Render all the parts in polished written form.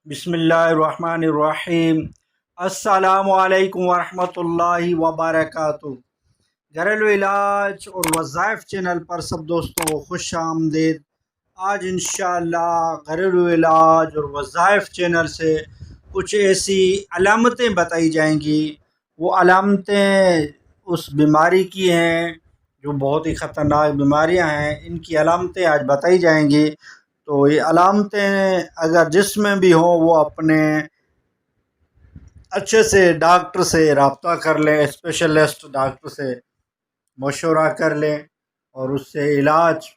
बिस्मिल्लाहिर्रहमानिर्रहीम। अस्सलामु अलैकुम वरहमतुल्लाहि वबरकातुहू। घरेलू इलाज और वज़ाइफ चैनल पर सब दोस्तों को खुश आमदीद। आज इंशाअल्लाह घरेलू इलाज और वज़ाइफ चैनल से कुछ ऐसी अलामतें बताई जाएंगी। वो अलामतें उस बीमारी की हैं जो बहुत ही ख़तरनाक बीमारियां हैं, इनकी अलामतें आज बताई जाएंगी। तो ये अलामतें अगर जिसमें भी हों वो अपने अच्छे से डॉक्टर से रब्ता कर लें, स्पेशलिस्ट डॉक्टर से मशवरा कर लें और उससे इलाज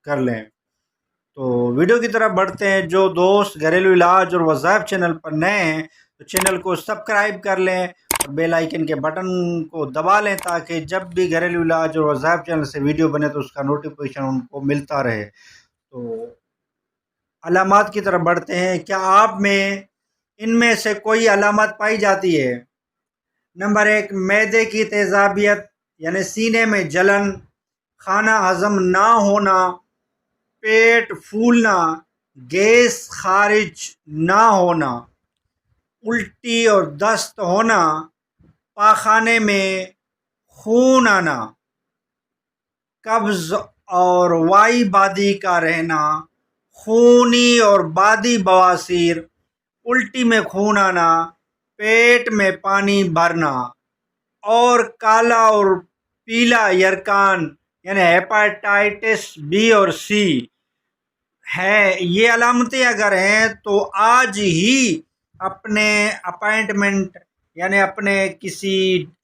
कर लें। तो वीडियो की तरफ बढ़ते हैं। जो दोस्त घरेलू इलाज और वज़ाइफ चैनल पर नए हैं तो चैनल को सब्सक्राइब कर लें और बेल आइकन के बटन को दबा लें ताकि जब भी घरेलू इलाज और वज़ाइफ चैनल से वीडियो बने तो उसका नोटिफिकेशन उनको मिलता रहे। तो अलामात की तरफ बढ़ते हैं। क्या आप में इनमें से कोई अलामत पाई जाती है? नंबर 1, मैदे की तेज़ाबियत यानी सीने में जलन, खाना हजम ना होना, पेट फूलना, गैस खारिज ना होना, उल्टी और दस्त होना, पाखाने में खून आना, कब्ज़ और वाई बादी का रहना, खूनी और बादी बवासीर, उल्टी में खून आना, पेट में पानी भरना और काला और पीला यरकान यानी हेपाटाइटिस बी और सी है। ये अलामतें अगर हैं तो आज ही अपने अपॉइंटमेंट यानी अपने किसी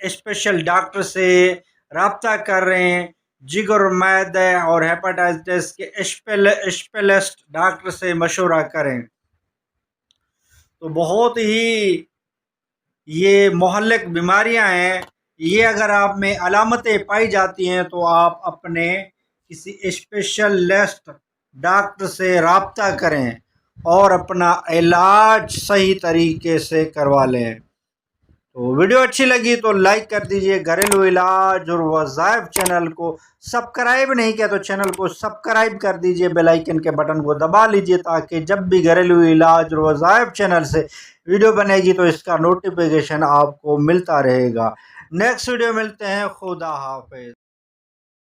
स्पेशल डॉक्टर से रब्ता कर रहे हैं। जिगर, मैदे और हेपाटाइटिस के स्पेशलिस्ट डॉक्टर से मशवरा करें। तो बहुत ही ये मुहल्लिक बीमारियां हैं। ये अगर आप में अलामतें पाई जाती हैं तो आप अपने किसी स्पेशलिस्ट डॉक्टर से रब्ता करें और अपना इलाज सही तरीके से करवा लें। तो वीडियो अच्छी लगी तो लाइक कर दीजिए। घरेलू इलाज और वज़ाइफ चैनल को सब्सक्राइब नहीं किया तो चैनल को सब्सक्राइब कर दीजिए, बेल आइकन के बटन को दबा लीजिए ताकि जब भी घरेलू इलाज और वज़ाइफ चैनल से वीडियो बनेगी तो इसका नोटिफिकेशन आपको मिलता रहेगा। नेक्स्ट वीडियो मिलते हैं। खुदा हाफिज़।